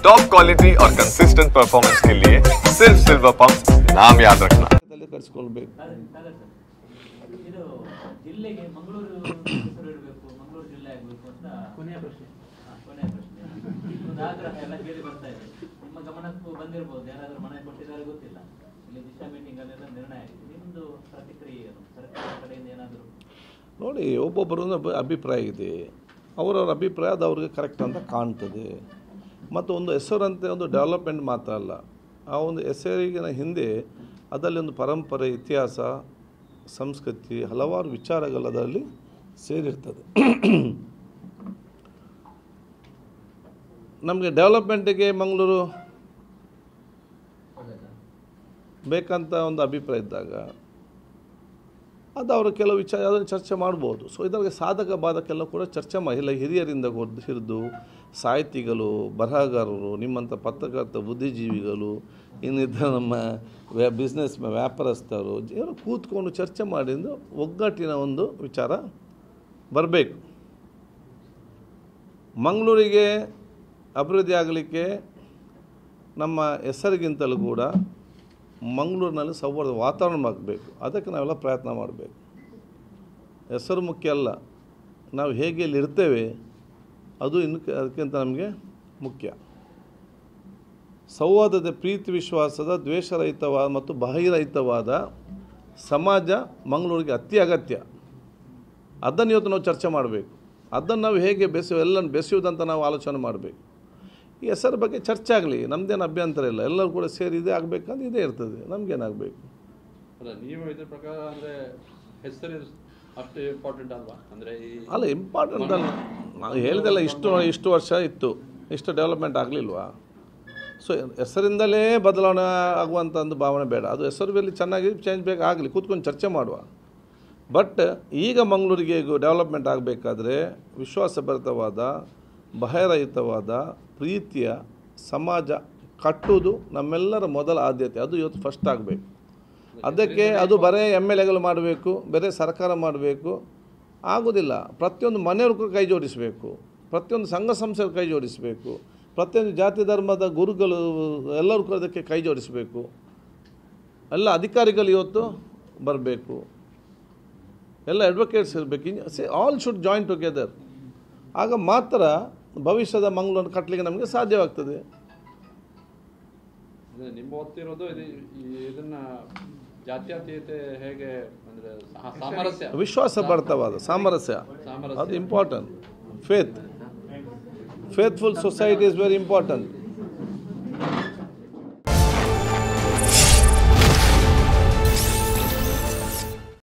Top quality और consistent performance के लिए सिर्फ सिल्वर पंप नाम याद रखना। ಜಿಲ್ಲೆಗೆ ಮಂಗಳೂರು ಹೆಸರು ಇಡಬೇಕು, ಮಂಗಳೂರು ಜಿಲ್ಲೆ ಆಗಬೇಕು ಅಂತ ಕೊನೆಯ ಪ್ರಶ್ನೆ ಒಂದು ಆಗ್ರಹ ಎಲ್ಲ ಕೇಳಿ ಬರ್ತಾ ಇದೆ. ನಿಮ್ಮ ಗಮನಕ್ಕೂ ಬಂದಿರಬಹುದು, ಯಾರಾದರೂ ಮನೆ ಕೊಟ್ಟಿದ್ದಾರೆ ಗೊತ್ತಿಲ್ಲ. ಇಲ್ಲಿ ದಿಶಾ ಮೀಟಿಂಗ್ ಅಲ್ಲೆಲ್ಲ ನಿರ್ಣಯ ಆಗಿದೆ. ನಿಮ್ಮದು ಪ್ರತಿಕ್ರಿಯೆ ಏನು? ಸರ್ಕಾರದ ಕಡೆಯಿಂದ ಏನಾದರೂ ನೋಡಿ, ಒಬ್ಬೊಬ್ಬರೊಂದು ಅಭಿಪ್ರಾಯ ಇದೆ. ಅವರವ್ರ ಅಭಿಪ್ರಾಯ ಅದು ಅವ್ರಿಗೆ ಕರೆಕ್ಟ್ ಅಂತ ಕಾಣ್ತದೆ. ಮತ್ತು ಒಂದು ಹೆಸರಂತೆ ಒಂದು ಡೆವಲಪ್ಮೆಂಟ್ ಮಾತ್ರ ಅಲ್ಲ, ಆ ಒಂದು ಹೆಸರಿಗಿನ ಹಿಂದೆ ಅದರಲ್ಲಿ ಒಂದು ಪರಂಪರೆ, ಇತಿಹಾಸ, ಸಂಸ್ಕೃತಿ, ಹಲವಾರು ವಿಚಾರಗಳು ಅದರಲ್ಲಿ ಸೇರಿರ್ತದೆ. ನಮಗೆ ಡೆವಲಪ್ಮೆಂಟಿಗೆ ಮಂಗಳೂರು ಬೇಕಂತ ಒಂದು ಅಭಿಪ್ರಾಯ ಇದ್ದಾಗ ಅದು ಅವರು ಕೆಲವು ವಿಚಾರ ಅದನ್ನು ಚರ್ಚೆ ಮಾಡ್ಬೋದು. ಸೊ ಇದರಲ್ಲಿ ಸಾಧಕ ಬಾಧಕೆಲ್ಲ ಕೂಡ ಚರ್ಚೆ ಇಲ್ಲ. ಹಿರಿಯರಿಂದ ಹಿಡಿದು ಸಾಹಿತಿಗಳು, ಬರಹಗಾರರು, ನಿಮ್ಮಂಥ ಪತ್ರಕರ್ತ ಬುದ್ಧಿಜೀವಿಗಳು, ಇನ್ನಿದ್ದ ನಮ್ಮ ಬಿಸ್ನೆಸ್ ವ್ಯಾಪಾರಸ್ಥರು ಇವರು ಕೂತ್ಕೊಂಡು ಚರ್ಚೆ ಮಾಡಿದ್ದು ಒಗ್ಗಟ್ಟಿನ ಒಂದು ವಿಚಾರ ಬರಬೇಕು. ಮಂಗಳೂರಿಗೆ ಅಭಿವೃದ್ಧಿ ಆಗಲಿಕ್ಕೆ ನಮ್ಮ ಹೆಸರಿಗಿಂತಲೂ ಕೂಡ ಮಂಗಳೂರಿನಲ್ಲಿ ಸೌಹಾರ್ದ ವಾತಾವರಣ ಆಗಬೇಕು. ಅದಕ್ಕೆ ನಾವೆಲ್ಲ ಪ್ರಯತ್ನ ಮಾಡಬೇಕು. ಹೆಸರು ಮುಖ್ಯ ಅಲ್ಲ, ನಾವು ಹೇಗೆ ಇಲ್ಲಿ ಇರ್ತೇವೆ ಅದು ಅದಕ್ಕಿಂತ ನಮಗೆ ಮುಖ್ಯ. ಸೌಹಾರ್ದತೆ, ಪ್ರೀತಿ, ವಿಶ್ವಾಸದ, ದ್ವೇಷರಹಿತವಾದ ಮತ್ತು ಬಾಹಿರಹಿತವಾದ ಸಮಾಜ ಮಂಗಳೂರಿಗೆ ಅತಿ ಅಗತ್ಯ. ಅದನ್ನು ಇವತ್ತು ನಾವು ಚರ್ಚೆ ಮಾಡಬೇಕು. ಅದನ್ನು ನಾವು ಹೇಗೆ ಎಲ್ಲನ್ನು ಬೆಸೆಯುವುದಂತ ನಾವು ಆಲೋಚನೆ ಮಾಡಬೇಕು. ಈ ಹೆಸರು ಬಗ್ಗೆ ಚರ್ಚೆ ಆಗಲಿ, ನಮ್ಮದೇನು ಅಭ್ಯಂತರ ಇಲ್ಲ. ಎಲ್ಲರೂ ಕೂಡ ಸೇರಿ ಇದೇ ಆಗಬೇಕಂತ ಇದೇ ಇರ್ತದೆ. ನಮಗೇನಾಗಬೇಕು ಅಲ್ಲ, ನೀವು ಇದ್ರ ಪ್ರಕಾರ ಅಂದರೆ ಹೆಸರು ಅಷ್ಟು ಇಂಪಾರ್ಟೆಂಟ್ ಅಲ್ವಾ? ಅಂದರೆ ಅಲ್ಲ, ಇಂಪಾರ್ಟೆಂಟ್ ಅಲ್ಲ. ನಾವು ಹೇಳಿದೆಲ್ಲ ಇಷ್ಟು ವರ್ಷ ಇತ್ತು, ಇಷ್ಟು ಡೆವಲಪ್ಮೆಂಟ್ ಆಗಲಿಲ್ವಾ? ಸೊ ಹೆಸರಿಂದಲೇ ಬದಲಾವಣೆ ಆಗುವಂಥ ಒಂದು ಭಾವನೆ ಬೇಡ. ಅದು ಹೆಸರಲ್ಲಿ ಚೆನ್ನಾಗಿ ಚೇಂಜ್ ಬೇಕಾಗಲಿ, ಕೂತ್ಕೊಂಡು ಚರ್ಚೆ ಮಾಡುವ. ಬಟ್ ಈಗ ಮಂಗಳೂರಿಗೆ ಡೆವಲಪ್ಮೆಂಟ್ ಆಗಬೇಕಾದ್ರೆ ವಿಶ್ವಾಸಭರಿತವಾದ, ಭಯರಹಿತವಾದ, ಪ್ರೀತಿಯ ಸಮಾಜ ಕಟ್ಟುವುದು ನಮ್ಮೆಲ್ಲರ ಮೊದಲ ಆದ್ಯತೆ. ಅದು ಇವತ್ತು ಫಸ್ಟ್ ಆಗಬೇಕು. ಅದಕ್ಕೆ ಅದು ಬರೇ MLAಗಳು ಮಾಡಬೇಕು, ಬೇರೆ ಸರ್ಕಾರ ಮಾಡಬೇಕು ಆಗೋದಿಲ್ಲ. ಪ್ರತಿಯೊಂದು ಮನೆಯವ್ರಿಗೂ ಕೈ ಜೋಡಿಸಬೇಕು, ಪ್ರತಿಯೊಂದು ಸಂಘ ಸಂಸ್ಥೆಗಳು ಕೈ ಜೋಡಿಸಬೇಕು, ಪ್ರತಿಯೊಂದು ಜಾತಿ ಧರ್ಮದ ಗುರುಗಳು ಎಲ್ಲರೂ ಕೂಡ ಅದಕ್ಕೆ ಕೈ ಜೋಡಿಸಬೇಕು. ಎಲ್ಲ ಅಧಿಕಾರಿಗಳು ಇವತ್ತು ಬರಬೇಕು, ಎಲ್ಲ ಅಡ್ವೊಕೇಟ್ಸ್ ಇರಬೇಕು. All should join together. ಆಗ ಮಾತ್ರ ಭವಿಷ್ಯದ ಮಂಗಳೂರನ್ನು ಕಟ್ಟಲಿಕ್ಕೆ ನಮಗೆ ಸಾಧ್ಯವಾಗ್ತದೆ. ನಿಮ್ಮ ಒತ್ತಿರೋದು ಇದನ್ನು ಜಾತ್ಯತೀಯತೆ ಹೇಗೆ ಅಂದರೆ ಸಾಮರಸ್ಯ, ವಿಶ್ವಾಸಭರಿತವಾದ ಸಾಮರಸ್ಯ, ಅದು important. Faithful society is very important.